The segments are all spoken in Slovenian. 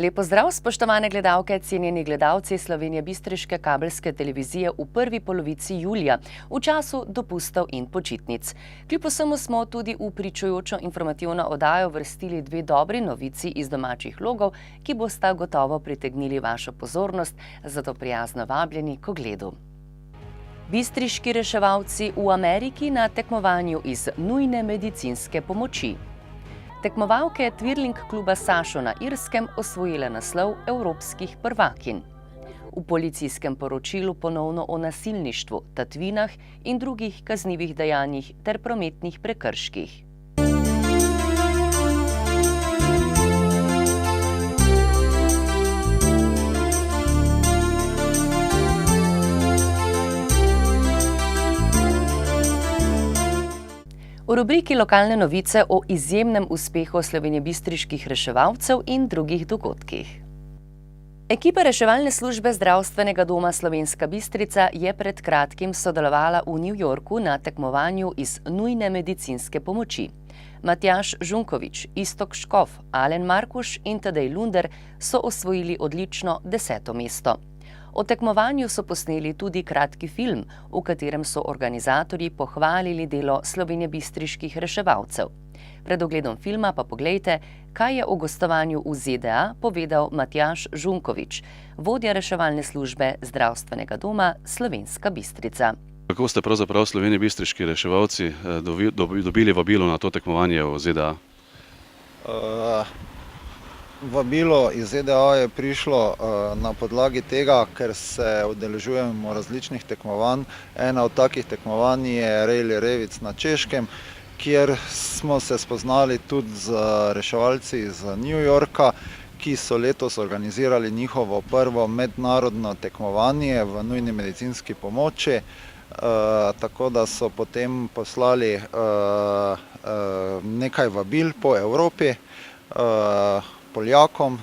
Lep pozdrav, spoštovane gledalke, cenjeni gledalci Slovenije bistriške kabelske televizije v prvi polovici julija, v času dopustov in počitnic. Kljub vsemu smo tudi v pričujočo informativno oddajo vrstili dve dobri novici iz domačih logov, ki bosta gotovo pritegnili vašo pozornost, zato prijazno vabljeni k ogledu. Bistriški reševalci v Ameriki na tekmovanju iz nujne medicinske pomoči. Tekmovalke Twirling kluba Sašo na Irskem osvojile naslov evropskih prvakinj. V policijskem poročilu ponovno o nasilništvu, tatvinah in drugih kaznivih dejanjih ter prometnih prekrških. V rubriki Lokalne novice o izjemnem uspehu slovenjebistriških reševalcev in drugih dogodkih. Ekipa reševalne službe Zdravstvenega doma Slovenska Bistrica je pred kratkim sodelovala v New Yorku na tekmovanju iz nujne medicinske pomoči. Matjaž Žunkovič, Iztok Škof, Alen Markuš in Tadej Lunder so osvojili odlično 10. mesto. O tekmovanju so posneli tudi kratki film, v katerem so organizatorji pohvalili delo slovenjebistriških reševalcev. Pred ogledom filma pa poglejte, kaj je o gostovanju v ZDA povedal Matjaž Žunkovič, vodja reševalne službe Zdravstvenega doma Slovenska Bistrica. Kako ste pravzaprav slovenjebistriški reševalci dobili vabilo na to tekmovanje v ZDA? Vabilo iz ZDA je prišlo na podlagi tega, ker se udeležujemo različnih tekmovanj. Ena od takih tekmovanj je Rally Revic na Češkem, kjer smo se spoznali tudi z reševalci iz New Yorka, ki so letos organizirali njihovo prvo mednarodno tekmovanje v nujni medicinski pomoči. Tako da so potem poslali nekaj vabil po Evropi, Poljakom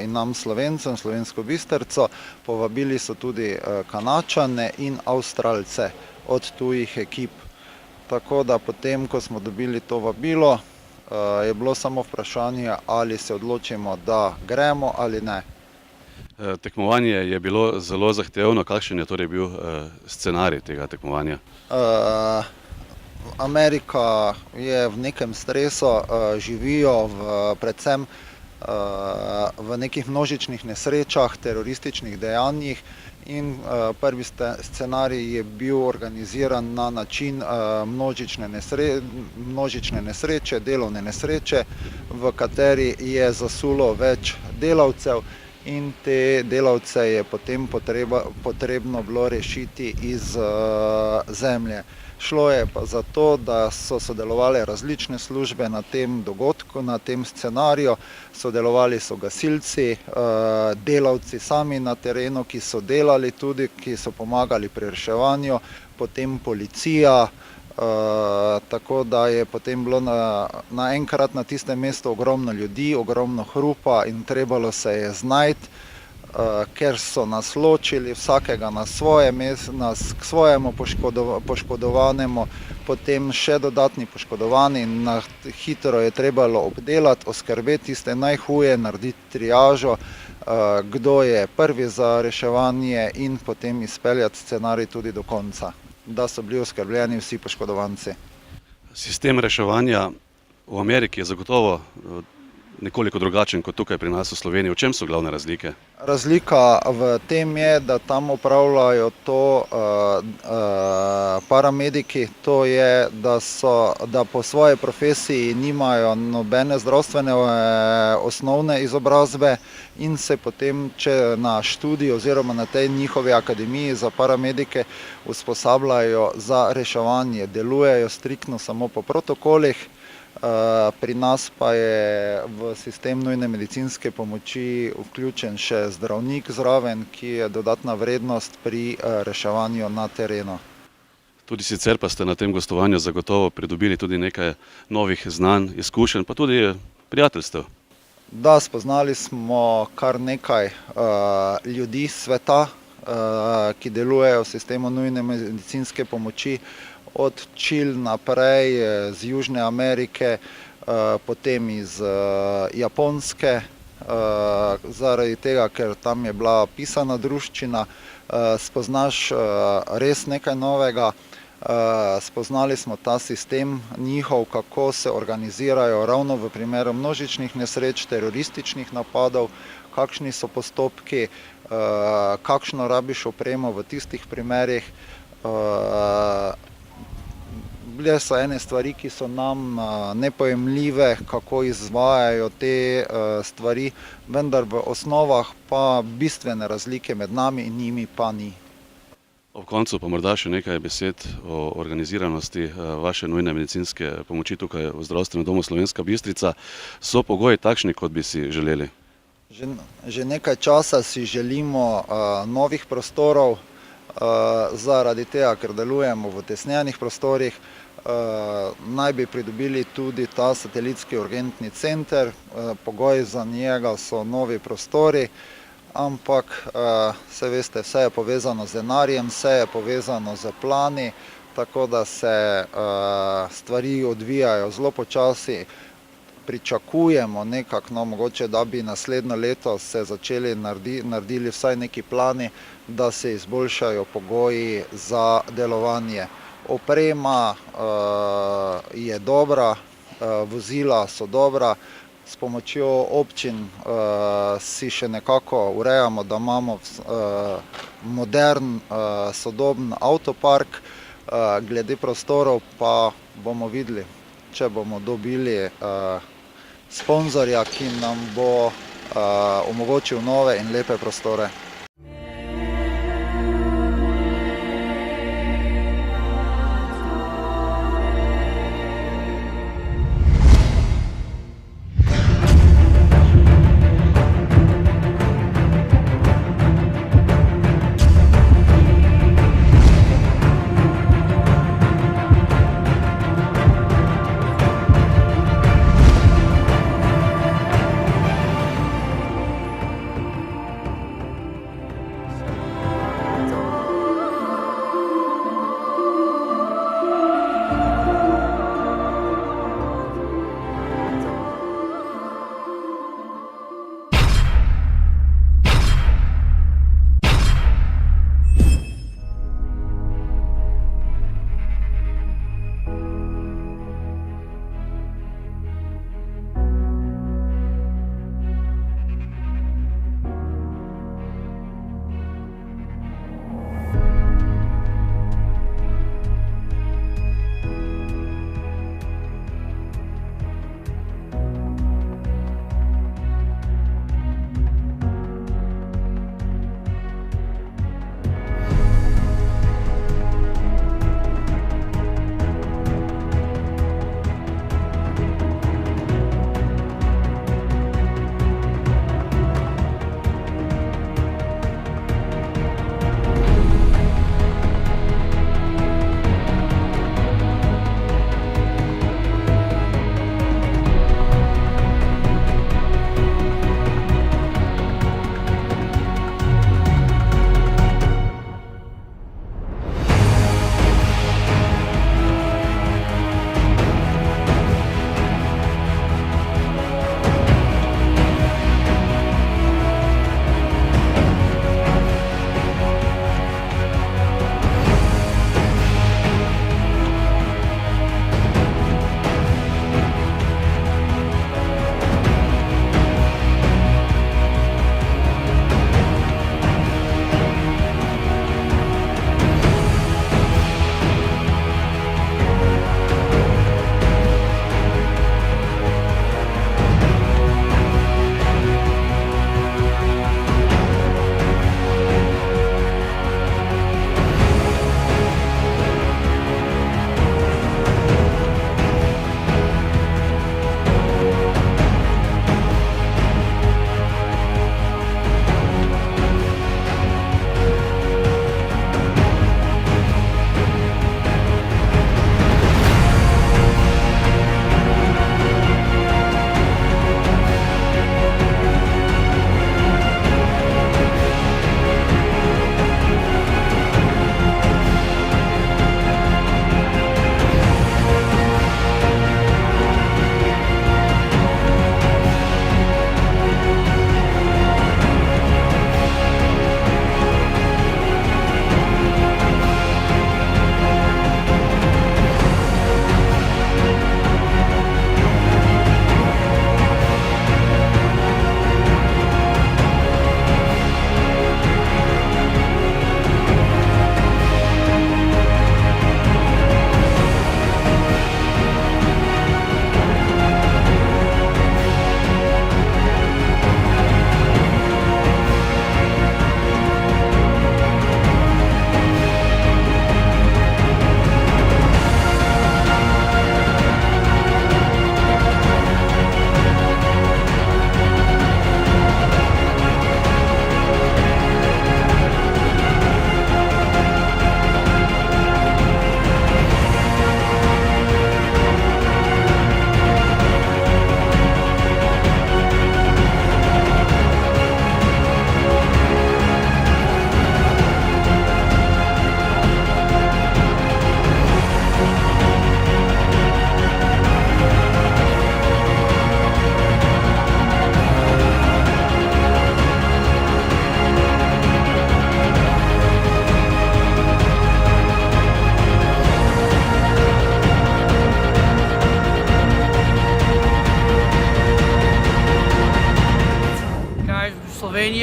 in nam Slovencem, Slovensko Bistrico. Povabili so tudi Kanačane in Avstralce od tujih ekip. Tako da potem, ko smo dobili to vabilo, je bilo samo vprašanje, ali se odločimo, da gremo ali ne. Tekmovanje je bilo zelo zahtevno. Kakšen je torej bil scenarij tega tekmovanja? Amerika je v nekem stresu, živijo predvsem v nekih množičnih nesrečah, terorističnih dejanjih in prvi scenarij je bil organiziran na način množične nesreče, delovne nesreče, v kateri je zasulo več delavcev in te delavce je potem potrebno bilo rešiti iz zemlje. Šlo je pa za to, da so sodelovali različne službe na tem dogodku, na tem scenariju. Sodelovali so gasilci, delavci sami na terenu, ki so delali tudi, ki so pomagali pri reševanju, potem policija, tako da je potem bilo naenkrat na tistem mestu ogromno ljudi, ogromno hrupa in trebalo se je znajti, ker so nas ločili vsakega na svoje mesto, k svojemu poškodovanemu, potem še dodatni poškodovani in na hitro je trebalo obdelati, oskrbeti tiste najhuje, narediti triažo, kdo je prvi za reševanje in potem izpeljati scenarij tudi do konca, da so bili oskrbljeni vsi poškodovanci. Sistem reševanja v Ameriki je zagotovo nekoliko drugačen kot tukaj pri nas v Sloveniji. V čem so glavne razlike? Razlika v tem je, da tam upravljajo to paramediki, to je, da po svoji profesiji nimajo nobene zdravstvene osnovne izobrazbe in se potem, če na študiju oziroma na tej njihovi akademiji za paramedike usposabljajo za reševanje, delujejo striktno samo po protokolih. Pri nas pa je v sistem nujne medicinske pomoči vključen še zdravnik zraven, ki je dodatna vrednost pri reševanju na terenu. Tudi sicer pa ste na tem gostovanju zagotovo pridobili tudi nekaj novih znanj, izkušenj, pa tudi prijateljstev. Da, spoznali smo kar nekaj ljudi sveta, ki delujejo v sistemu nujne medicinske pomoči, od Čil naprej, z Južne Amerike, potem iz Japonske, zaradi tega, ker tam je bila pisana druščina, spoznaš res nekaj novega. Spoznali smo ta sistem njihov, kako se organizirajo ravno v primeru množičnih nesreč, terorističnih napadov, kakšni so postopki, kakšno rabiš opremo v tistih primerih. Bile so ene stvari, ki so nam nepojemljive, kako izvajajo te stvari, vendar v osnovah pa bistvene razlike med nami in njimi pa ni. Ob koncu pa morda še nekaj besed o organiziranosti vaše nujne medicinske pomoči tukaj v Zdravstvenem domu Slovenska Bistrica. So pogoji takšni, kot bi si želeli? Že nekaj časa si želimo novih prostorov, zaradi tega, ker delujemo v tesnjenih prostorih. Naj bi pridobili tudi ta satelitski urgentni center, pogoji za njega so novi prostori, ampak se veste, vse je povezano z denarjem, vse je povezano z plani, tako da se stvari odvijajo zelo počasi. Pričakujemo nekako, no, mogoče, da bi naslednje leto se začeli naredili vsaj neki plani, da se izboljšajo pogoji za delovanje. Oprema je dobra, vozila so dobra, s pomočjo občin si še nekako urejamo, da imamo modern, sodoben avtopark. Glede prostorov pa bomo videli, če bomo dobili sponzorja, ki nam bo omogočil nove in lepe prostore.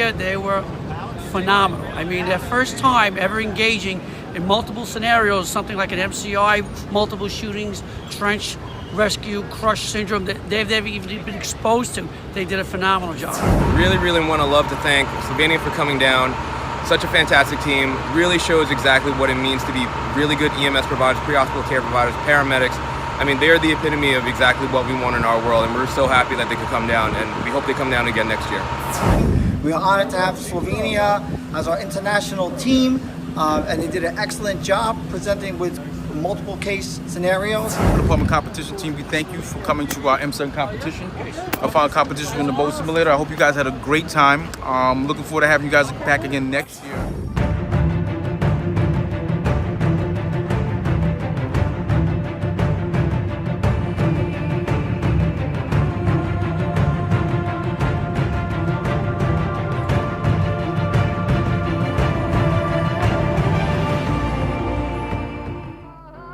year, they were phenomenal. I mean, their first time ever engaging in multiple scenarios, something like an MCI, multiple shootings, trench rescue, crush syndrome that they've never even been exposed to. They did a phenomenal job. Really want to love to thank Slovenia for coming down. Such a fantastic team. Really shows exactly what it means to be really good EMS providers, pre-hospital care providers, paramedics. I mean, they're the epitome of exactly what we want in our world, and we're so happy that they could come down, and we hope they come down again next year. We are honored to have Slovenia as our international team, and they did an excellent job presenting with multiple case scenarios. For the Department Competition Team, we thank you for coming to our M7 competition, our final competition in the boat simulator. I hope you guys had a great time. Looking forward to having you guys back again next year.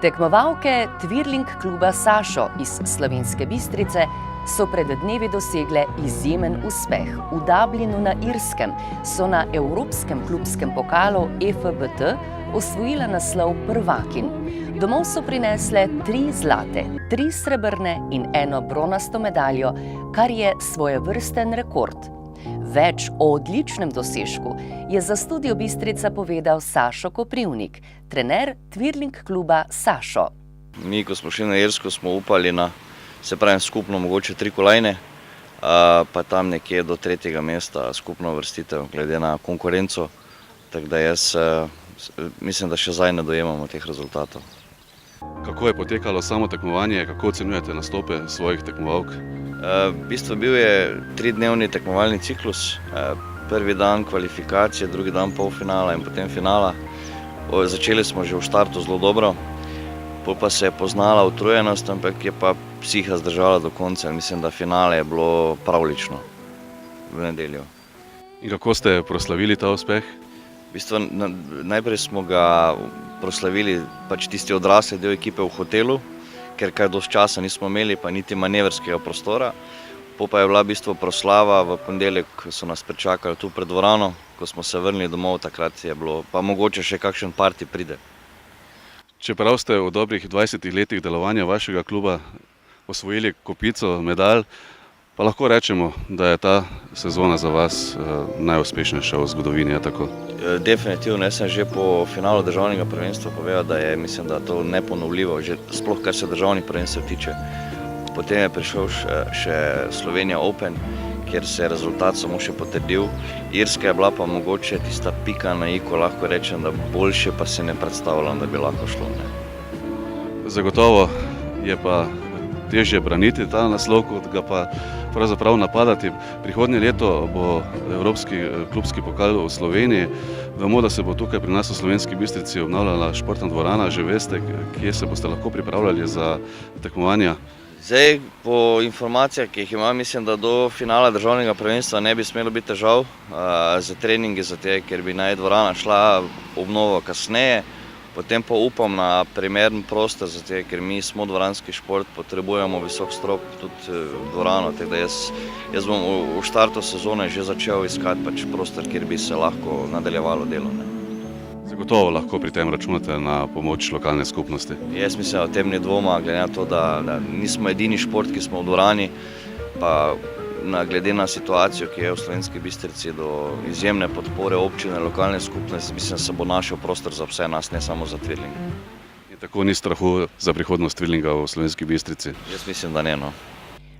Tekmovalke Twirling kluba Sašo iz Slovenske Bistrice so pred dnevi dosegle izjemen uspeh. V Dublinu na Irskem so na Evropskem klubskem pokalu EFBT osvojila naslov prvakinj. Domov so prinesle 3 zlate, 3 srebrne in 1 bronasto medaljo, kar je svojevrsten rekord. Več o odličnem dosežku je za Studio Bistrica povedal Sašo Koprivnik, trener Twirling kluba Sašo. Mi, ko smo šli na Irsko, smo upali na, skupno mogoče 3 kolajne, pa tam nekje do 3. mesta skupno vrstitev, glede na konkurenco. Tako da jaz mislim, da še zdaj ne dojemamo teh rezultatov. Kako je potekalo samo tekmovanje, kako ocenjujete nastope svojih tekmovalk? V bistvu bil je 3-dnevni tekmovalni ciklus, prvi dan kvalifikacije, drugi dan polfinala in potem finala. Začeli smo že v štartu zelo dobro, pol pa se je poznala utrujenost, ampak je pa psiha zdržala do konca. Mislim, da finale je bilo pravlično v nedeljo. In kako ste proslavili ta uspeh? V bistvu najprej smo ga proslavili pač tisti odrasli del ekipe v hotelu, ker kaj dosti časa nismo imeli, pa niti manevrskega prostora. Pa je bila v bistvu proslava v ponedeljek, ko so nas pričakali tu pred dvorano, ko smo se vrnili domov, takrat je bilo, pa mogoče še kakšen party pride. Čeprav ste v dobrih 20 letih delovanja vašega kluba osvojili kopico medalj, pa lahko rečemo, da je ta sezona za vas najuspešnejša v zgodovini, je tako? Definitivno, jaz sem že po finalu državnega prvenstva povedal, da je, mislim, da to neponovljivo, že sploh kar se državnih prvenstev tiče. Potem je prišel še Slovenija Open, kjer se je rezultat samo še potrdil. Irska je bila pa mogoče tista pika na i, ko lahko rečem, da boljše pa se ne predstavljam, da bi lahko šlo. Ne. Zagotovo je pa težje braniti ta naslov, kot ga pa pravzaprav napadati. Prihodnje leto bo Evropski klubski pokal v Sloveniji. Vemo, da se bo tukaj pri nas v Slovenski Bistrici obnavljala športna dvorana. Že veste, kje se boste lahko pripravljali za tekmovanja? Zdaj, po informacijah, ki jih imam, mislim, da do finala državnega prvenstva ne bi smelo biti težav za treningi, ker bi naj dvorana šla obnovo kasneje. Potem pa upam na primeren prostor, ker mi smo dvoranski šport, potrebujemo visok strop, tudi dvorano. Tako da jaz bom v štartu sezone že začel iskati pač prostor, kjer bi se lahko nadaljevalo delo. Ne. Zagotovo lahko pri tem računate na pomoč lokalne skupnosti. Jaz mislim, da o tem ni dvoma, glede na to, da nismo edini šport, ki smo v dvorani, pa glede na situacijo, ki je v Slovenski Bistrici, do izjemne podpore občine, lokalne skupnosti, mislim, da se bo našel prostor za vse nas, ne samo za Twirling. In tako ni strahu za prihodnost Twirlinga v Slovenski Bistrici? Jaz mislim, da ne, no.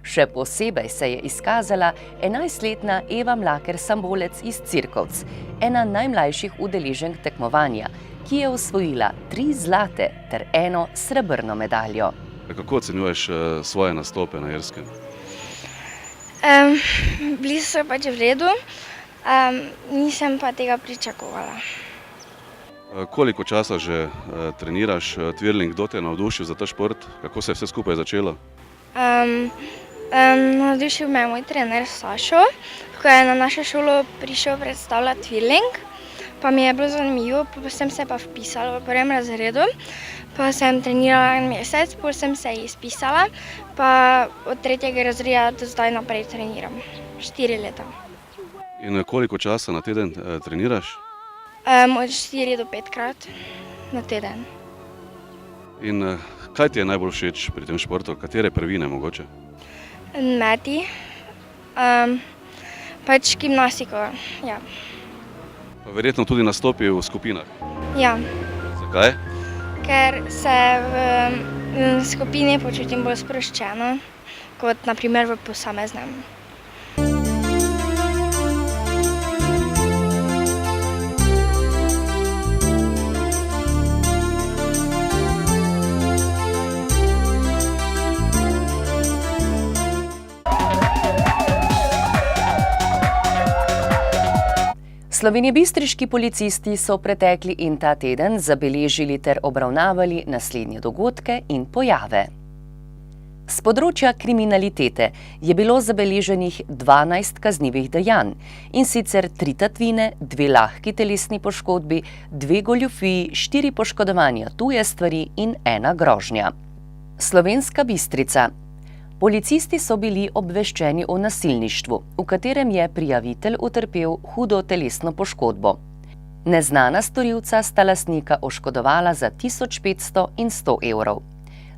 Še posebej se je izkazala 11-letna Eva Mlaker-Sambolec iz Cirkovc, ena najmlajših udeleženk tekmovanja, ki je osvojila 3 zlate ter 1 srebrno medaljo. Kako ocenjuješ svoje nastope na Irskem? Bili so pač v redu, nisem pa tega pričakovala. Koliko časa že treniraš Twirling, kdo te je navdušil za ta šport? Kako se je vse skupaj začelo? Navdušil me je moj trener Sašo, ko je na našo šolo prišel predstavljati Twirling, pa mi je bilo zanimivo, pa sem se pa vpisala v 1. razredu, pa sem trenirala 1 mesec, potem sem se izpisala, pa od 3. razreda do zdaj naprej treniram, 4 leta. In koliko časa na teden treniraš? Od 4 do 5 krat na teden. In kaj ti je najbolj všeč pri tem športu? Katere prvine mogoče? Meti, pač gimnastiko, ja. Pa verjetno tudi nastopi v skupinah. Ja, Zakaj? ker se v skupini počutim bolj sproščeno, kot na primer v posameznem. Slovenjebistriški policisti so pretekli in ta teden zabeležili ter obravnavali naslednje dogodke in pojave. S področja kriminalitete je bilo zabeleženih 12 kaznivih dejanj, in sicer 3 tatvine, 2 lahki telesni poškodbi, 2 goljufiji, 4 poškodovanja tuje stvari in 1 grožnja. Slovenska Bistrica. Policisti so bili obveščeni o nasilništvu, v katerem je prijavitelj utrpel hudo telesno poškodbo. Neznana storilca sta lastnika oškodovala za 1500 in 100 evrov.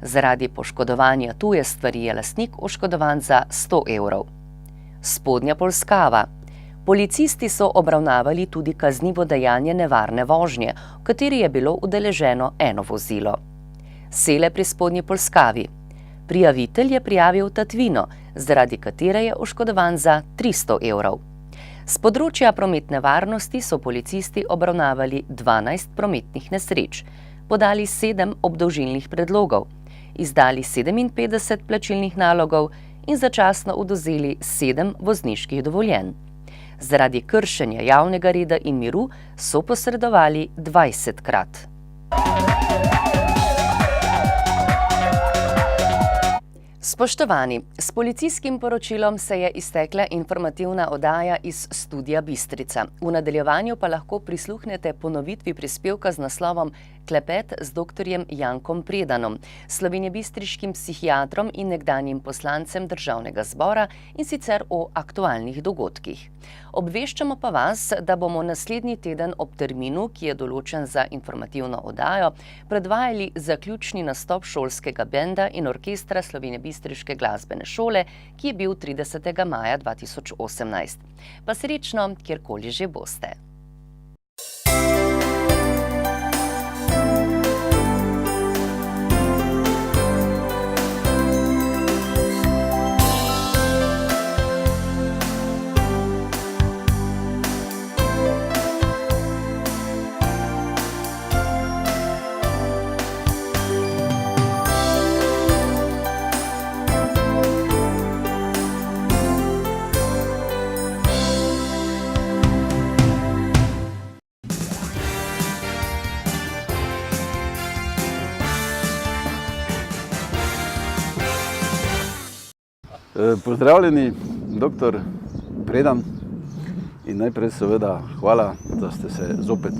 Zaradi poškodovanja tuje stvari je lastnik oškodovan za 100 evrov. Spodnja Polskava. Policisti so obravnavali tudi kaznivo dejanje nevarne vožnje, v kateri je bilo udeleženo 1 vozilo. Sele pri Spodnji Polskavi. Prijavitelj je prijavil tatvino, zaradi katere je oškodovan za 300 evrov. S področja prometne varnosti so policisti obravnavali 12 prometnih nesreč, podali 7 obdolžilnih predlogov, izdali 57 plačilnih nalogov in začasno odvzeli 7 vozniških dovoljenj. Zaradi kršenja javnega reda in miru so posredovali 20-krat. Spoštovani, s policijskim poročilom se je iztekla informativna oddaja iz studia Bistrica. V nadaljevanju pa lahko prisluhnete ponovitvi prispevka z naslovom Klepet z dr. Jankom Predanom, slovenjebistriškim psihiatrom in nekdanjim poslancem Državnega zbora, in sicer o aktualnih dogodkih. Obveščamo pa vas, da bomo naslednji teden ob terminu, ki je določen za informativno oddajo, predvajali zaključni nastop šolskega benda in orkestra Slovenjebistriške glasbene šole, ki je bil 30. maja 2018. Pa srečno, kjerkoli že boste. Pozdravljeni, dr. Predan, in najprej seveda hvala, da ste se zopet,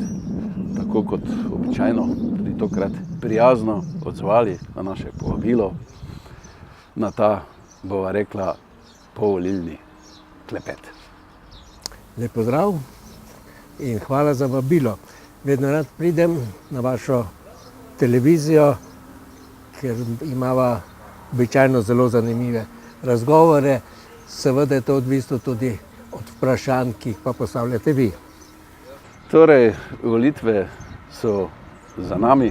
tako kot običajno, tudi tokrat prijazno odzvali na naše povabilo, na ta, bova rekla, povolilni klepet. Lep pozdrav in hvala za vabilo. Vedno rad pridem na vašo televizijo, ker imava običajno zelo zanimive razgovore, seveda je to odvisno tudi od vprašanj, ki jih pa postavljate vi. Torej, volitve so za nami,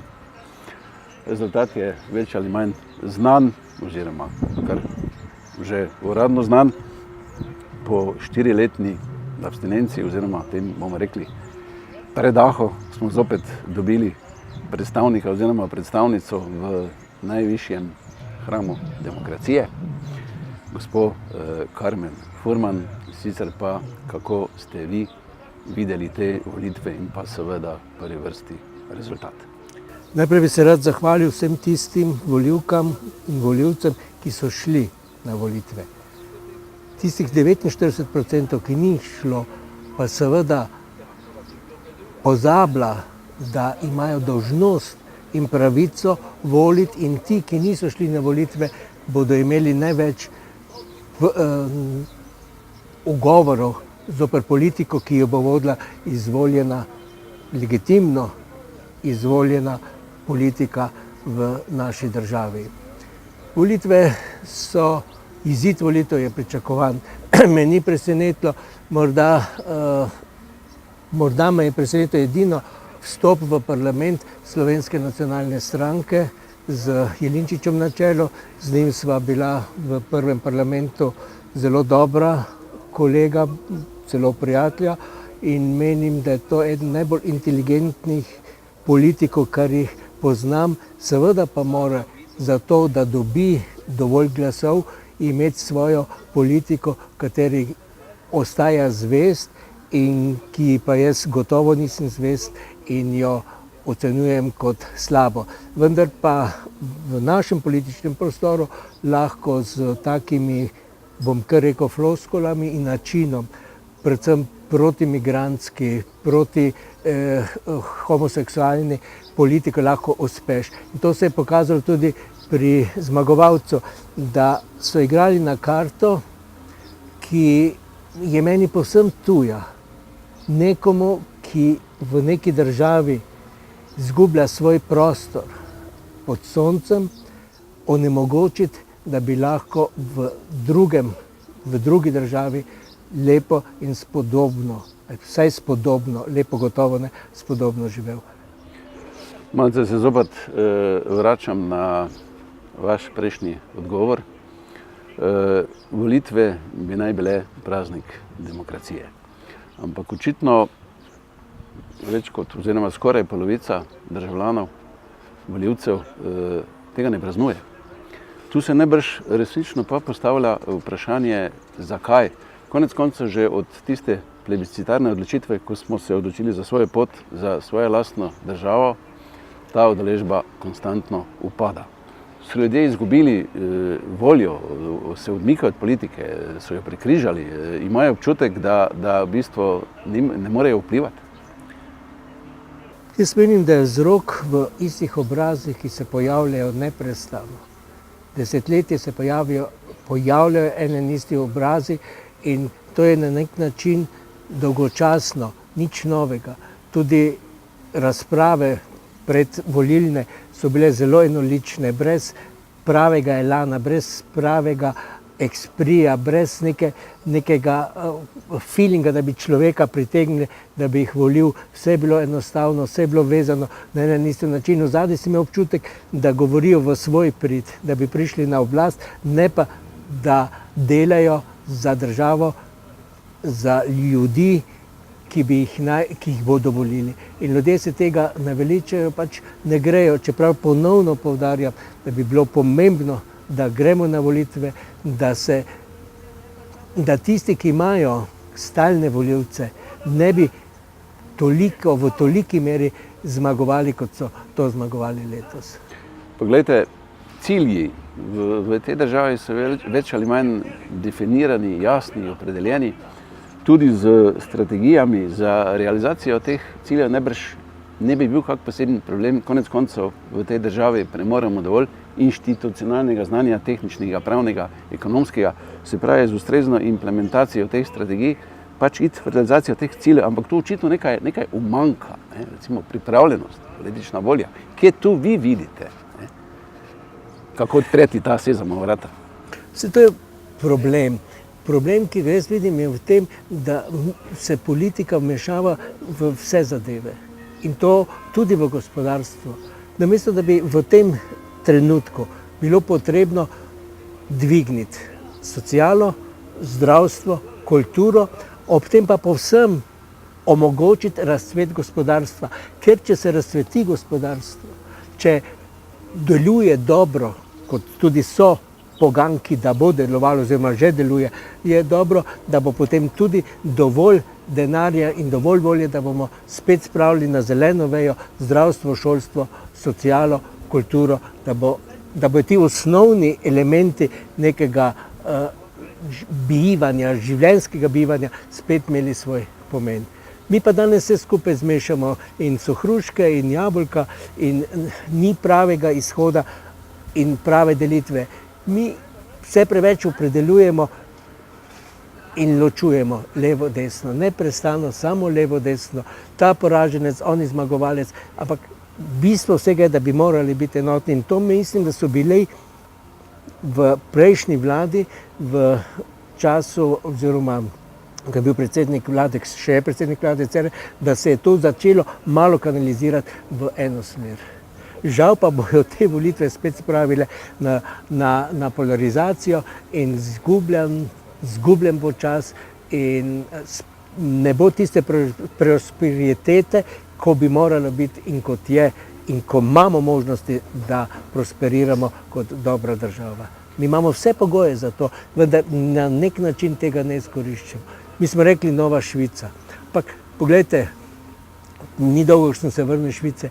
rezultat je več ali manj znan, oziroma kar že uradno znan. Po 4-letni abstinenci, oziroma tem bomo rekli predahu, smo zopet dobili predstavnika oziroma predstavnico v najvišjem hramu demokracije, gospod Karmen Furman. Sicer pa, kako ste vi videli te volitve in pa seveda v prvi vrsti rezultat? Najprej bi se rad zahvalil vsem tistim volivkam in volivcem, ki so šli na volitve. Tistih 49%, ki ni šlo, pa seveda pozablja, da imajo dolžnost in pravico voliti, in ti, ki niso šli na volitve, bodo imeli največ ugovorov zoper politiko, ki jo bo vodila izvoljena, legitimno izvoljena politika v naši državi. Volitve so, izid volitev je pričakovan. Me ni presenetilo, morda me je presenetilo edino vstop v parlament Slovenske nacionalne stranke z Jelinčičem na čelu. Z njim sva bila v prvem parlamentu zelo dobra kolega, celo prijatelja in menim, da je to eden najbolj inteligentnih politikov, kar jih poznam. Seveda pa mora za to, da dobi dovolj glasov, imeti svojo politiko, kateri ostaja zvest in ki pa jaz gotovo nisem zvest in jo ocenjujem kot slabo. Vendar pa v našem političnem prostoru lahko z takimi, bom kar rekel, floskulami in načinom, predvsem protimigrantski, proti homoseksualni politiki lahko uspeš. In to se je pokazalo tudi pri zmagovalcu, da so igrali na karto, ki je meni povsem tuja. Nekomu, ki v neki državi izgublja svoj prostor pod soncem, onemogočiti, da bi lahko v drugi državi lepo in spodobno, vsaj spodobno, lepo gotovo ne, spodobno živel. Malce se zopet vračam na vaš prejšnji odgovor. Volitve bi naj bile praznik demokracije. Ampak očitno več kot oziroma skoraj polovica državljanov, volivcev tega ne praznuje. Tu se najbrž resnično pa postavlja vprašanje, zakaj. Konec koncev že od tiste plebiscitarne odločitve, ko smo se odločili za svojo pot, za svojo lastno državo, ta udeležba konstantno upada. So ljudje izgubili voljo, se odmikajo od politike, so jo prekrižali, imajo občutek, da v bistvu ne morejo vplivati. Jaz menim, da je vzrok v istih obrazih, ki se pojavljajo neprestano. Desetletje se pojavljajo ene in isti obrazi in to je na nek način dolgočasno, nič novega. Tudi razprave predvolilne so bile zelo enolične, brez pravega elana, brez pravega eksprija, brez nekega feelinga, da bi človeka pritegnili, da bi jih volil. Vse je bilo enostavno, vse je bilo vezano na en isti način. Zadaj si imel občutek, da govorijo v svoj prid, da bi prišli na oblast, ne pa, da delajo za državo, za ljudi, ki jih bodo volili. In ljudje se tega naveličajo, pač ne grejo, čeprav ponovno poudarjam, da bi bilo pomembno, da gremo na volitve, da tisti, ki imajo stalne volivce, ne bi v toliki meri zmagovali, kot so to zmagovali letos. Poglejte, cilji v tej državi so več ali manj definirani, jasni, opredeljeni. Tudi z strategijami za realizacijo teh ciljev najbrž ne bi bil kak poseben problem. Konec koncev v tej državi premoremo dovolj inštitucionalnega znanja, tehničnega, pravnega, ekonomskega, se pravi z ustrezno implementacijo teh strategij, pač iti v realizacijo teh ciljev, ampak tu očitno nekaj umanjka, recimo pripravljenost, politična volja. Kje tu vi vidite? Kako odpreti ta sezamova vrata? Vse to je problem. Problem, ki ga jaz vidim, je v tem, da se politika vmešava v vse zadeve. In to tudi v gospodarstvo. Namesto, da bi v tem trenutku bilo potrebno dvigniti socialo, zdravstvo, kulturo, ob tem pa povsem omogočiti razcvet gospodarstva. Ker če se razcveti gospodarstvo, če deluje dobro, kot tudi so poganki, da bo delovalo oziroma že deluje, je dobro, da bo potem tudi dovolj denarja in dovolj volje, da bomo spet spravili na zeleno vejo zdravstvo, šolstvo, socialo, kulturo, da bo ti osnovni elementi nekega bivanja, življenjskega bivanja spet imeli svoj pomen. Mi pa danes vse skupaj zmešamo in so hruške in jabolka in ni pravega izhoda in prave delitve. Mi vse preveč opredeljujemo in ločujemo levo, desno, neprestano, samo levo, desno, ta poraženec, oni zmagovalec, ampak bistvo vsega je, da bi morali biti enotni in to mislim, da so bili v prejšnji vladi, v času oziroma ko je bil predsednik vlade, še je predsednik vlade, da se je to začelo malo kanalizirati v eno smer. Žal pa bojo te volitve spet spravile na polarizacijo in zgubljen bo čas in ne bo tiste prosperitete, ko bi moralo biti in kot je in ko imamo možnosti, da prosperiramo kot dobra država. Mi imamo vse pogoje za to, vendar na nek način tega ne izkoriščamo. Mi smo rekli Nova Švica, ampak pogledajte, ni dolgo, ko sem se vrnil iz Švice,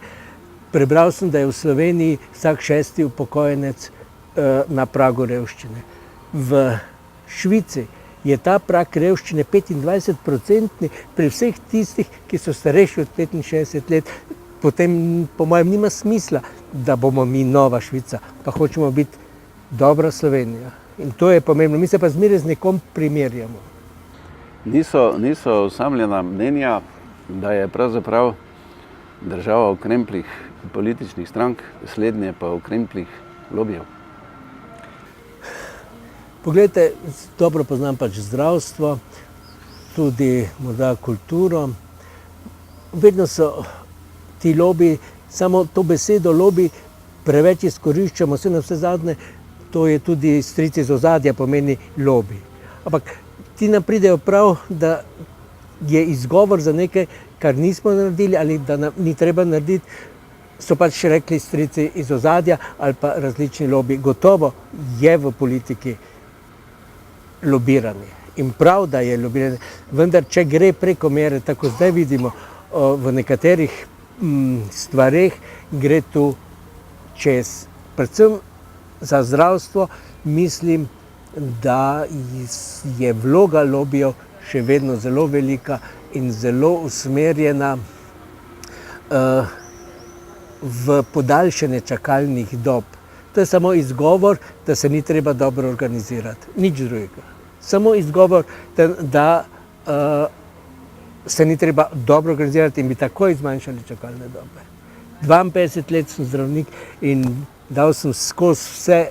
prebral sem, da je v Sloveniji vsak 6. upokojenec na pragu revščine. V Švici je ta prag revščine 25% pri vseh tistih, ki so starejši od 65 let. Potem, po mojem, nima smisla, da bomo mi Nova Švica, pa hočemo biti dobra Slovenija. In to je pomembno. Mi se pa zmeraj z nekom primerjamo. Niso osamljena mnenja, da je pravzaprav država v krempljih političnih strank, slednje pa v krempljih lobijev. Poglejte, dobro poznam pač zdravstvo, tudi morda kulturo. Vedno so ti lobiji, samo to besedo lobi preveč izkoriščamo, vse na vse zadnje, to je tudi stric iz ozadja, pomeni lobi. Ampak ti nam pridejo prav, da je izgovor za nekaj, kar nismo naredili ali da nam ni treba narediti, so pač rekli strici iz ozadja ali pa različni lobiji. Gotovo je v politiki lobiranje in prav, da je lobiranje, vendar če gre preko mere, tako zdaj vidimo, v nekaterih stvareh gre tu čez. Predvsem za zdravstvo mislim, da je vloga lobijev še vedno zelo velika in zelo usmerjena v podaljšanje čakalnih dob. To je samo izgovor, da se ni treba dobro organizirati. Nič drugega. Samo izgovor, da se ni treba dobro organizirati in bi takoj zmanjšali čakalne dobe. 52 let sem zdravnik in dal sem skozi vse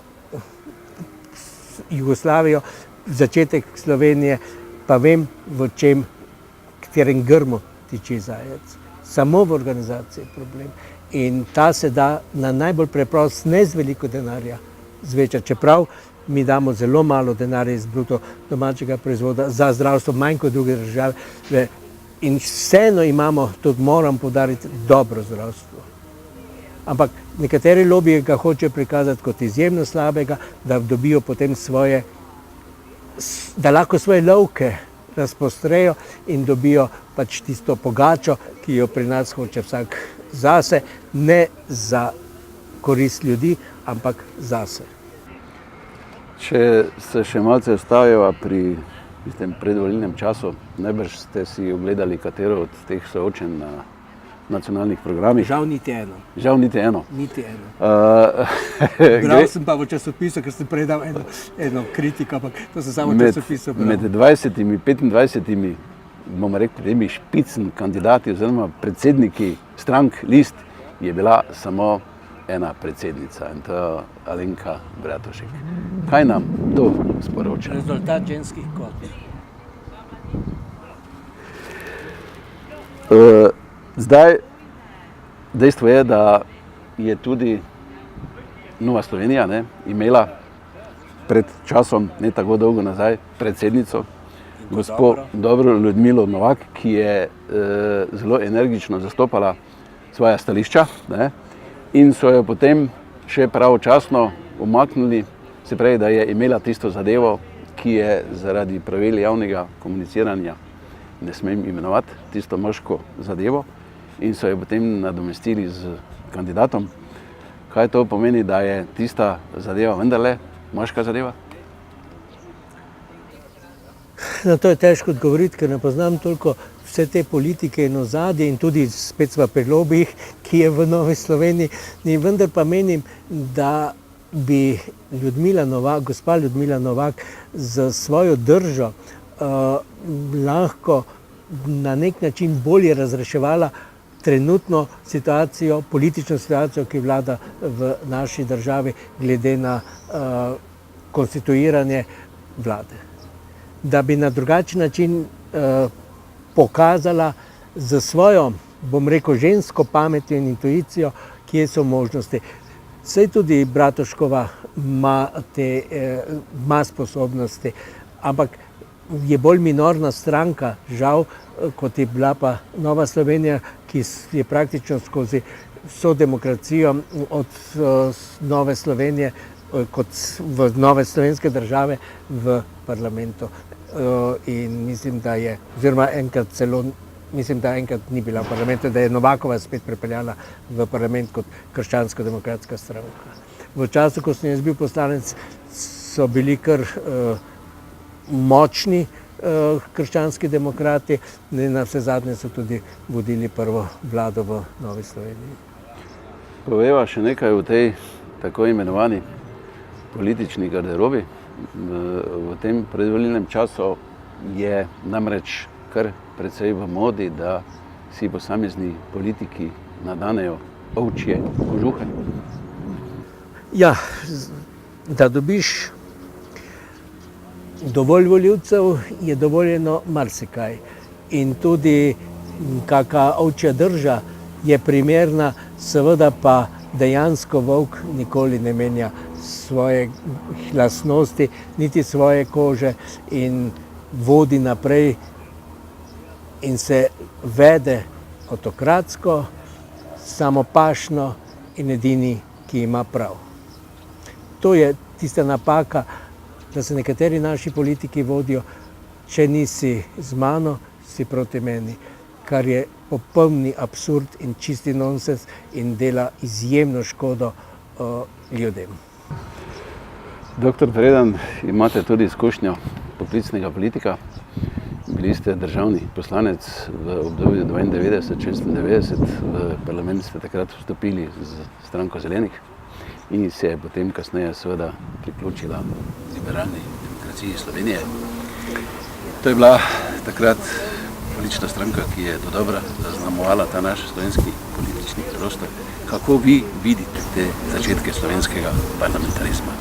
Jugoslavijo, začetek Slovenije, pa vem, v katerem grmu tiči zajec. Samo v organizaciji je problem. In ta se da na najbolj preprost, ne z veliko denarja, zvečati. Čeprav mi damo zelo malo denarja iz bruto domačega proizvoda za zdravstvo, manj kot druge države. In vseeno imamo, tudi moram poudariti, dobro zdravstvo. Ampak nekateri lobiji ga hočejo prikazati kot izjemno slabega, da dobijo potem da lahko svoje lovke razpostrejo in dobijo pač tisto pogačo, ki jo pri nas hoče vsak zase, ne za korist ljudi, ampak zase. Če se še malce ustaviva pri tem predvolilnem času, najbrž ste si ogledali katero od teh soočenj na nacionalnih programih. Žal niti eno. Žal niti eno. Niti eno. Bral sem pa v časopisu, ker sem predal eno kritiko, ampak to sem samo v časopisu bral. Med 20 in 25, bomo rekli, temi špicn kandidati oziroma predsedniki strank list je bila samo ena predsednica in to je Alenka Bratušek. Kaj nam to sporoča? Rezultat ženskih kvot. Zdaj, dejstvo je, da je tudi Nova Slovenija imela pred časom, ne tako dolgo nazaj, predsednico, gospo dobro Ljudmilo Novak, ki je zelo energično zastopala svoja stališča in so jo potem še pravočasno umaknili, se pravi, da je imela tisto zadevo, ki je zaradi pravil javnega komuniciranja, ne smem imenovati, tisto moško zadevo, in so jo potem nadomestili z kandidatom. Kaj to pomeni, da je tista zadeva vendarle moška zadeva? Na to je težko odgovoriti, ker ne poznam toliko vse te politike in ozadje in tudi spet sva pri lobijih, ki je v Novi Sloveniji. In vendar pa menim, da bi gospa Ljudmila Novak z svojo držo lahko na nek način bolje razreševala trenutno situacijo, politično situacijo, ki vlada v naši državi glede na konstituiranje vlade. Da bi na drugačen način pokazala za svojo, bom rekel, žensko pametjo in intuicijo, kje so možnosti. Saj tudi Bratuškova ima sposobnosti, ampak je bolj minorna stranka, žal, kot je bila pa Nova Slovenija, ki je praktično skozi vso demokracijo od Nove Slovenije, kot v nove slovenske države v parlamentu. In mislim, da je, oziroma enkrat celo, mislim, da enkrat ni bila v parlamentu, da je Novakova spet pripeljala v parlament kot krščansko-demokratska stranka. V času, ko sem jaz bil poslanec, so bili kar močni krščanski demokrati, na vse zadnje so tudi vodili prvo vlado v Novi Sloveniji. Poveva še nekaj o tej tako imenovani politični garderobi. V tem predvolilnem času je namreč kar precej v modi, da si posamezni politiki nadanejo ovčje kožuhe. Ja, da dobiš dovolj volivcev, je dovoljeno marsikaj. In tudi kaka ovčja drža je primerna, seveda pa dejansko volk nikoli ne menja svoje lastnosti, niti svoje kože in vodi naprej in se vede avtokratsko, samopašno in edini, ki ima prav. To je tista napaka, da se nekateri naši politiki vodijo, če nisi z mano, si proti meni, kar je popolni absurd in čisti nonsens in dela izjemno škodo ljudem. Doktor Predan, imate tudi izkušnjo poklicnega politika. Bili ste državni poslanec v obdobju 92-96, v parlament ste takrat vstopili z stranko Zelenih in se je potem kasneje seveda priključila liberalni demokraciji Slovenije. To je bila takrat politična stranka, ki je dodobra zaznamovala ta naš slovenski politični prostor. Kako vi vidite te začetke slovenskega parlamentarizma?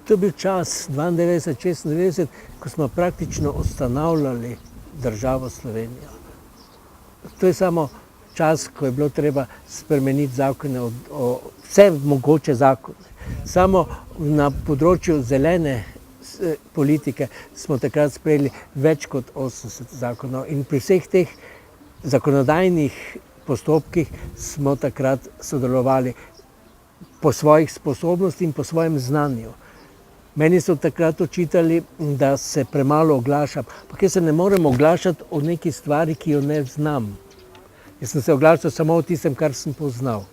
To je bil čas 92-96, ko smo praktično ustanavljali državo Slovenijo. To je samo čas, ko je bilo treba spremeniti zakone, vse mogoče zakone. Samo na področju zelene politike smo takrat sprejeli več kot 80 zakonov in pri vseh teh zakonodajnih postopkih smo takrat sodelovali po svojih sposobnosti in po svojem znanju. Meni so takrat očitali, da se premalo oglašam, ampak jaz se ne morem oglašati o neki stvari, ki jo ne znam. Jaz sem se oglašal samo o tistem, kar sem poznal.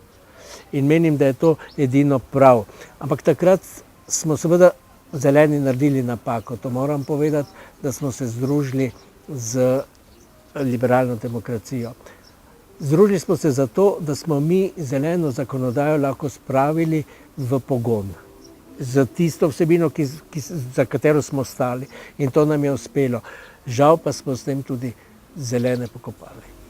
In menim, da je to edino prav. Ampak takrat smo seveda Zeleni naredili napako. To moram povedati, da smo se združili z liberalno demokracijo. Združili smo se zato, da smo mi zeleno zakonodajo lahko spravili v pogon. Z tisto vsebino, za katero smo stali. In to nam je uspelo. Žal pa smo s tem tudi zelene pokopali.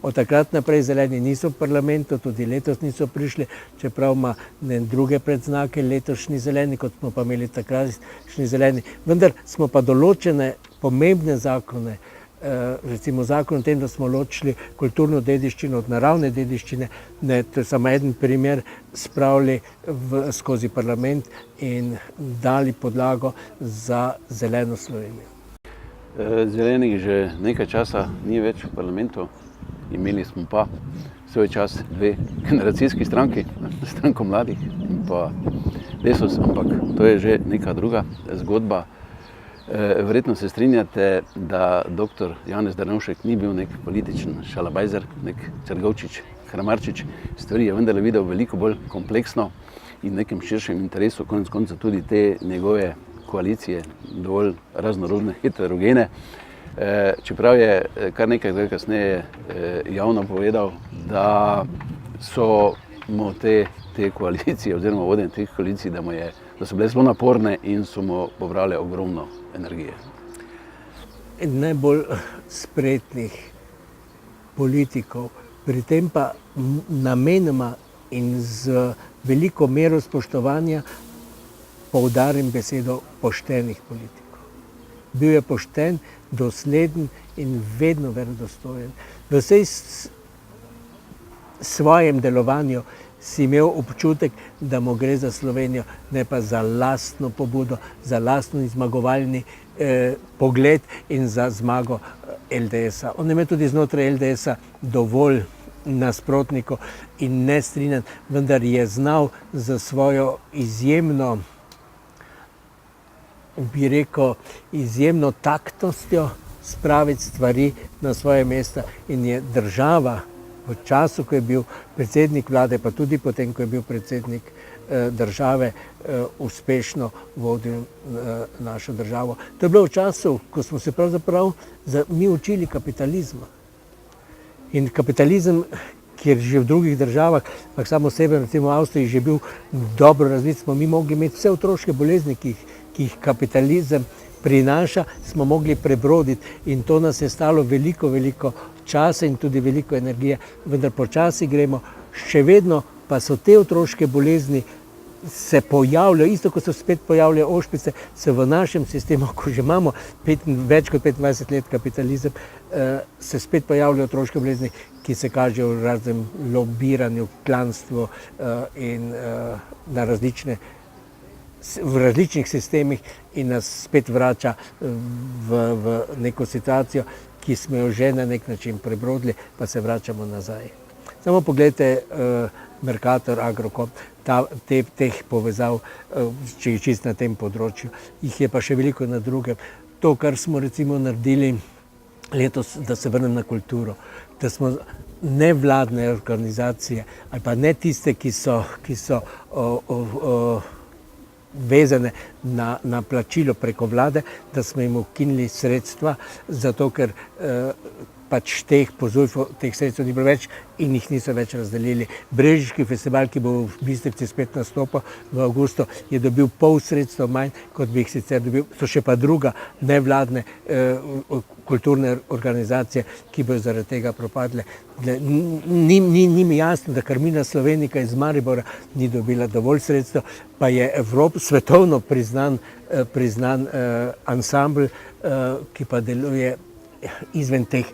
Od takrat naprej Zeleni niso v parlamentu, tudi letos niso prišli, čeprav ima druge predznake letošnji Zeleni, kot smo pa imeli takratšnji Zeleni. Vendar smo pa določene pomembne zakone, recimo zakon o tem, da smo ločili kulturno dediščino od naravne dediščine, to je samo eden primer, spravili skozi parlament in dali podlago za zeleno Slovenijo. Zelenih že nekaj časa ni več v parlamentu. Imeli smo pa svoj čas dve generacijski stranki, stranko mladih in pa Desus, ampak to je že neka druga zgodba. Verjetno se strinjate, da dr. Janez Drnovšek ni bil nek političen šalabajzer, nek Črgovčič, Kramarčič. Stvari je vendarle videl veliko bolj kompleksno in nekem širšem interesu, konec konca tudi te njegove koalicije, dovolj raznorodne, heterogene. Čeprav je kar nekaj kasneje javno povedal, da so mu te koalicije oziroma vodenje teh koalicij, da mu je da so bile zelo naporne in so mu pobrale ogromno energije. Najbolj spretnih politikov, pri tem pa namenoma in z veliko mero spoštovanja poudarim besedo poštenih politikov. Bil je pošten, dosleden in vedno verodostojen. V vsej svojem delovanju si imel občutek, da mu gre za Slovenijo, ne pa za lastno pobudo, za lastno zmagovalni pogled in za zmago LDS-a. On je imel tudi znotraj LDS-a dovolj nasprotnikov in ne strinjanj, vendar je znal za svojo izjemno, bi rekel, izjemno taktnostjo spraviti stvari na svoje mesta in je država v času, ko je bil predsednik vlade, pa tudi potem, ko je bil predsednik države, uspešno vodil našo državo. To je bilo v času, ko smo se pravzaprav mi učili kapitalizma. In kapitalizem, kjer že v drugih državah, pa samo sebe, recimo v Avstriji, že bil dobro razvit, smo mi mogli imeti vse otroške bolezni, ki jih kapitalizem prinaša, smo mogli prebroditi in to nas je stalo veliko časa in tudi veliko energije, vendar počasi gremo, še vedno pa so te otroške bolezni se pojavljajo, isto kot so spet pojavljajo ošpice, se v našem sistemu, ko že imamo več kot 25 let kapitalizem, se spet pojavljajo otroške bolezni, ki se kažejo v raznem lobiranju, klanstvu in na v različnih sistemih in nas spet vrača v neko situacijo, ki smo jo že na nek način prebrodili, pa se vračamo nazaj. Samo pogledajte Mercator, Agrokor, teh povezav, če je čist na tem področju, jih je pa še veliko na drugem. To, kar smo recimo naredili letos, da se vrnem na kulturo, da smo nevladne organizacije ali pa ne tiste, ki so vezane na plačilo preko vlade, da smo jim ukinili sredstva, zato ker pač teh sredstev ni bilo več in jih niso več razdelili. Brežiški festival, ki bo v Bistrici spet nastopil v avgustu, je dobil pol sredstev manj, kot bi jih sicer dobil. So še pa druga nevladne kulturne organizacije, ki bojo zaradi tega propadle. Ni mi jasno, da Carmina Slovenica iz Maribora ni dobila dovolj sredstev, pa je svetovno priznan ansambl, ki pa deluje izven teh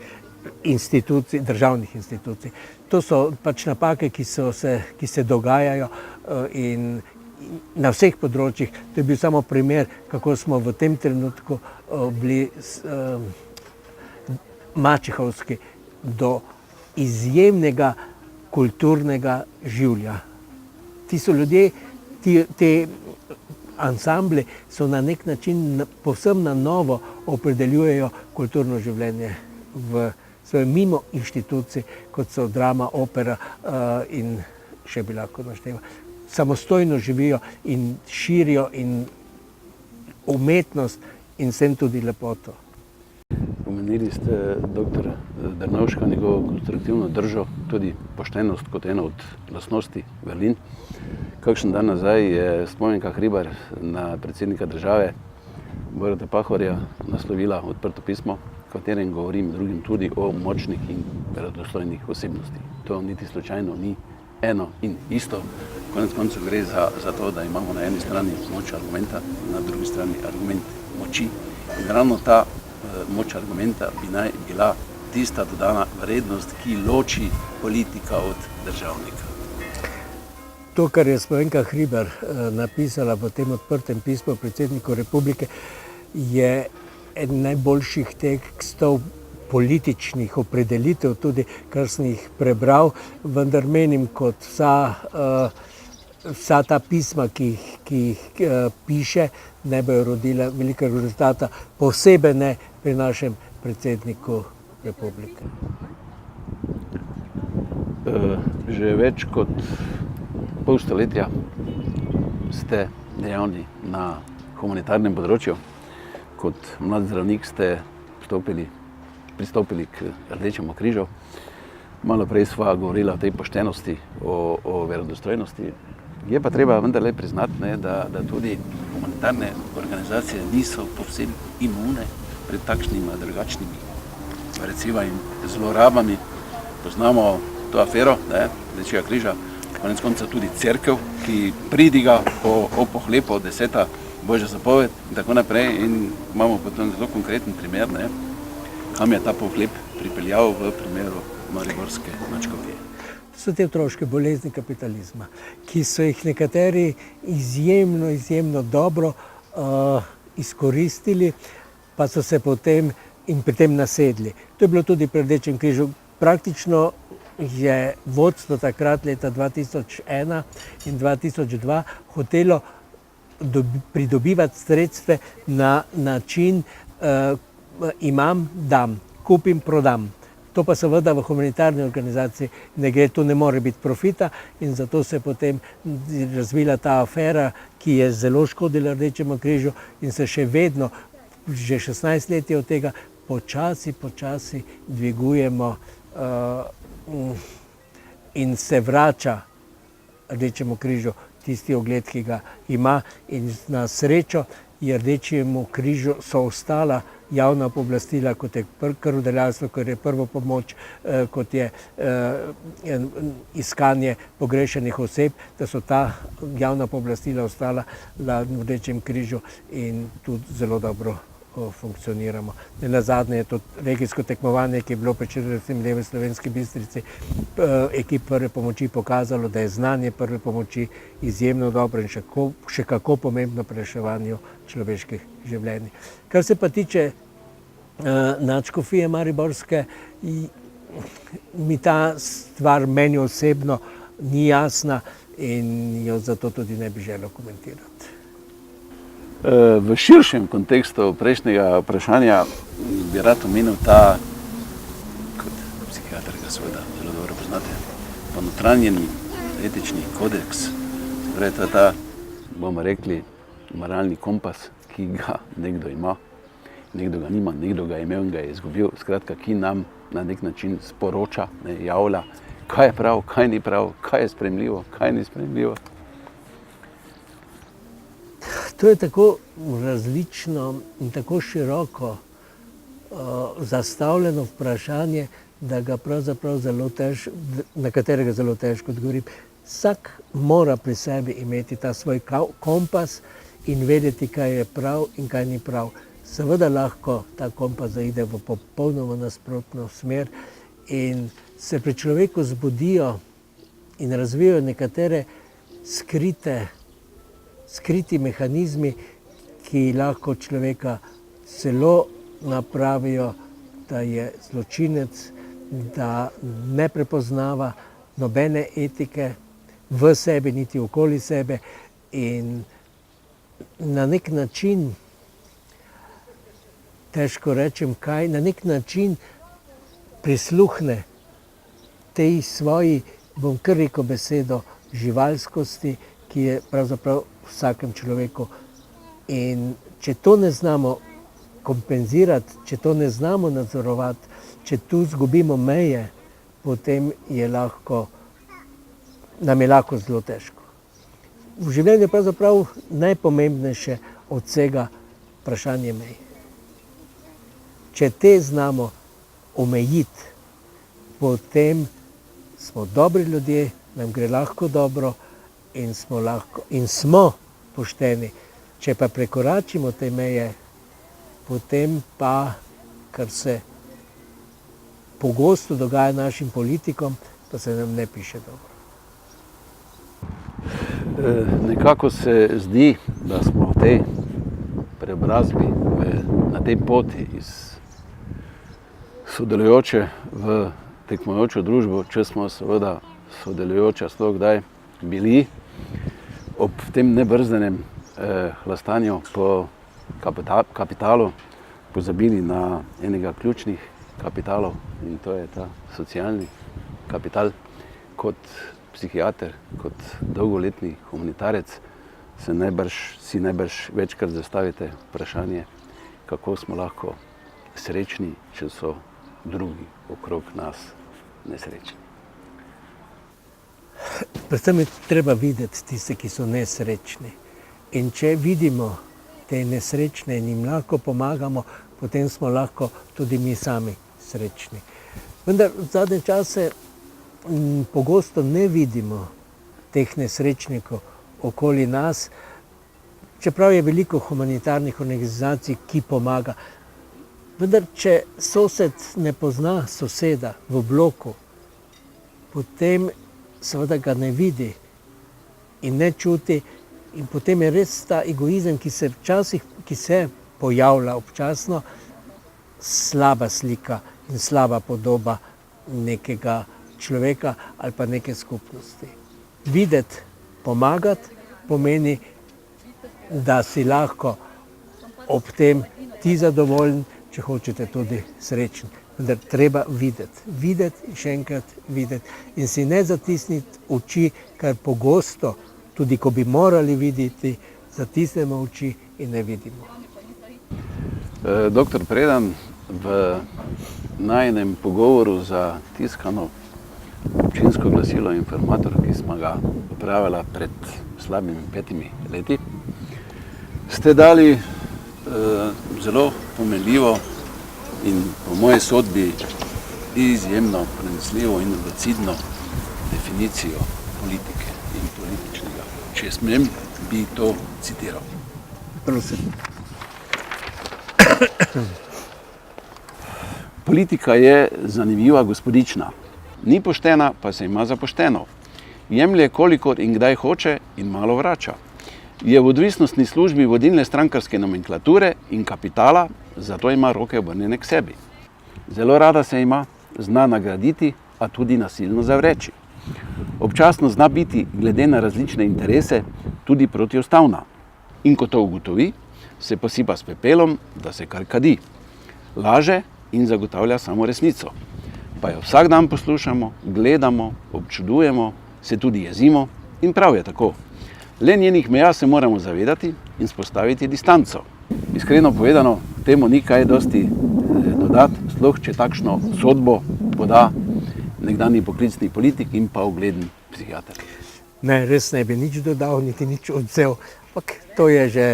institucij, državnih institucij. To so pač napake, ki se dogajajo in na vseh področjih. To je bil samo primer, kako smo v tem trenutku bili mačehovski do izjemnega kulturnega življa. Ti so ljudje, te ansambli so na nek način povsem na novo opredeljujejo kulturno življenje v svoje mimo inštitucij, kot so drama, opera in še bi lahko našteva. Samostojno živijo in širijo in umetnost in vsem tudi lepoto. Omenili ste dr. Drnovška, njegovo konstruktivno držo, tudi poštenost kot ena od lastnosti vrlin. Kakšen dan nazaj je Spomenka Hribar na predsednika države Boruta Pahorja naslovila odprto pismo, v katerem govori med drugim tudi o močnih in verodostojnih osebnostih. To niti slučajno ni eno in isto. Konec koncev gre za to, da imamo na eni strani moč argumenta, na drugi strani argument moči. In ravno ta moč argumenta bi naj bila tista dodana vrednost, ki loči politika od državnika. To, kar je Spomenka Hribar napisala v tem odprtem pismu predsedniku republike, je eden najboljših tekstov političnih opredelitev, tudi kar sem jih prebral, vendar menim, kot vsa ta pisma, ki jih piše, ne bojo rodila velikega rezultata, posebej ne pri našem predsedniku republike. Že več kot pol stoletja ste dejavni na humanitarnem področju. Kot mlad zdravnik ste pristopili k Rdečemu križu. Malo prej sva govorila o tej poštenosti, o verodostojnosti. Je pa treba vendarle priznati, ne, da tudi humanitarne organizacije niso povsem imune pred takšnimi drugačnimi recimo in zlorabami. Poznamo to afero, ne, Rdečega križa, konec konca tudi cerkev, ki pridiga o pohlepu 10. Božja zapoved in tako naprej. In imamo potem zelo konkreten primer, ne, kam je ta pohlep pripeljal v primeru mariborske nadškofije. To so te otroške bolezni kapitalizma, ki so jih nekateri izjemno dobro izkoristili, pa so se potem in pri tem nasedli. To je bilo tudi pri Rdečem križu. Praktično je vodstvo takrat leta 2001 in 2002 hotelo pridobivati sredstva na način imam, dam, kupim, prodam. To pa seveda v humanitarni organizaciji ne gre, tu ne more biti profita in zato se je potem razvila ta afera, ki je zelo škodila Rdečemu križu in se še vedno, že 16 let je od tega, počasi dvigujemo in se vrača Rdečemu križu tisti ugled, ki ga ima, in na srečo je Rdečemu križu so ostala javna pooblastila, kot je krvodajalstvo, kot je prvo pomoč, kot je iskanje pogrešanih oseb, da so ta javna pooblastila ostala na Rdečem križu in tudi zelo dobro funkcioniramo. Nenazadnje je to regijsko tekmovanje, ki je bilo pred 40 leti v Slovenski Bistrici, ekip prve pomoči pokazalo, da je znanje prve pomoči izjemno dobro in še kako pomembno pri reševanju človeških življenj. Kar se pa tiče nadškofije mariborske, mi ta stvar meni osebno ni jasna in jo zato tudi ne bi želel komentirati. V širšem kontekstu prejšnjega vprašanja bi rad omenil ta, kot psihiater ga seveda zelo dobro poznate, ponotranjeni etični kodeks. Torej, to je ta, bomo rekli, moralni kompas, ki ga nekdo ima, nekdo ga nima, nekdo ga je imel in ga je izgubil. Skratka, ki nam na nek način sporoča, javlja, kaj je prav, kaj ni prav, kaj je sprejemljivo, kaj ni sprejemljivo. To je tako različno in tako široko zastavljeno vprašanje, da ga pravzaprav na katerega zelo težko odgovorim. Vsak mora pri sebi imeti ta svoj kompas in vedeti, kaj je prav in kaj ni prav. Seveda lahko ta kompas zaide v popolnoma nasprotno smer in se pri človeku zbudijo in razvijajo nekatere skriti mehanizmi, ki lahko človeka celo napravijo, da je zločinec, da ne prepoznava nobene etike v sebi, niti okoli sebe in na nek način, težko rečem kaj, na nek način prisluhne tej svoji, bom kar rekel besedo, živalskosti, ki je pravzaprav v vsakem človeku. In če to ne znamo kompenzirati, če to ne znamo nadzorovati, če tu izgubimo meje, potem nam je lahko zelo težko. V življenju je pravzaprav najpomembnejše od vsega vprašanje mej. Če te znamo omejiti, potem smo dobri ljudje, nam gre lahko dobro in smo pošteni. Če pa prekoračimo te meje, potem pa, kar se pogosto dogaja našim politikom, pa se nam ne piše dobro. Nekako se zdi, da smo v tej preobrazbi, na tej poti iz sodelujoče v tekmujočo družbo, če smo seveda sodelujoča sploh kdaj bili, ob tem nebrzdenem hlastanju po kapitalu pozabili na enega ključnih kapitalov in to je ta socialni kapital. Kot psihiater, kot dolgoletni humanitarec si najbrž večkrat zastavite vprašanje, kako smo lahko srečni, če so drugi okrog nas nesrečni. Predvsem je treba videti tiste, ki so nesrečni. In če vidimo te nesrečne in jim lahko pomagamo, potem smo lahko tudi mi sami srečni. Vendar v zadnje čase pogosto ne vidimo teh nesrečnikov okoli nas, čeprav je veliko humanitarnih organizacij, ki pomaga. Vendar, če sosed ne pozna soseda v bloku, potem seveda ga ne vidi in ne čuti, in potem je res ta egoizem, ki se pojavlja občasno, slaba slika in slaba podoba nekega človeka ali pa neke skupnosti. Videti, pomagati pomeni, da si lahko ob tem ti zadovoljen, če hočete tudi srečen. Vendar treba videti in še enkrat videti in si ne zatisniti oči, kar pogosto, tudi ko bi morali videti, zatisnemo oči in ne vidimo. Doktor Predan, v najinem pogovoru za tiskano občinsko glasilo Informator, ki smo ga opravili pred slabimi 5 leti, ste dali zelo pomenljivo in po moje sodbi izjemno pronicljivo in lucidno definicijo politike in političnega. Če smem, bi to citiral. Prosim. Politika je zanimiva gospodična. Ni poštena, pa se ima za pošteno. Jemlje kolikor in kdaj hoče in malo vrača. Je v odvisnostni službi vodilne strankarske nomenklature in kapitala, zato ima roke obrnjene k sebi. Zelo rada se ima, zna nagraditi, a tudi nasilno zavreči. Občasno zna biti, glede na različne interese, tudi protiustavna. In ko to ugotovi, se posipa s pepelom, da se kar kadi. Laže in zagotavlja samo resnico. Pa jo vsak dan poslušamo, gledamo, občudujemo, se tudi jezimo in prav je tako. Le njenih meja se moramo zavedati in spostaviti distanco. Iskreno povedano, temu ni kaj dosti dodati, sploh če takšno sodbo poda nekdanji poklicni politik in pa ugleden psihiater. Ne, res ne bi nič dodal, niti nič odvzel, ampak to je že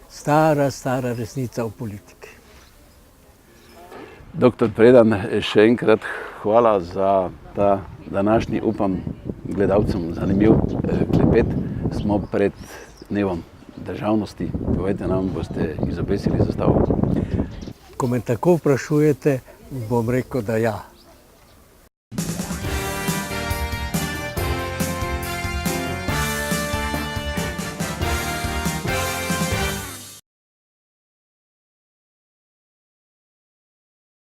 stara resnica v politiki. Doktor Predan, še enkrat hvala za ta današnji, upam, gledalcem zanimiv klepet. Smo pred dnevom državnosti. Povejte nam, boste izobesili zastavo? Ko me tako vprašujete, bom rekel, da ja.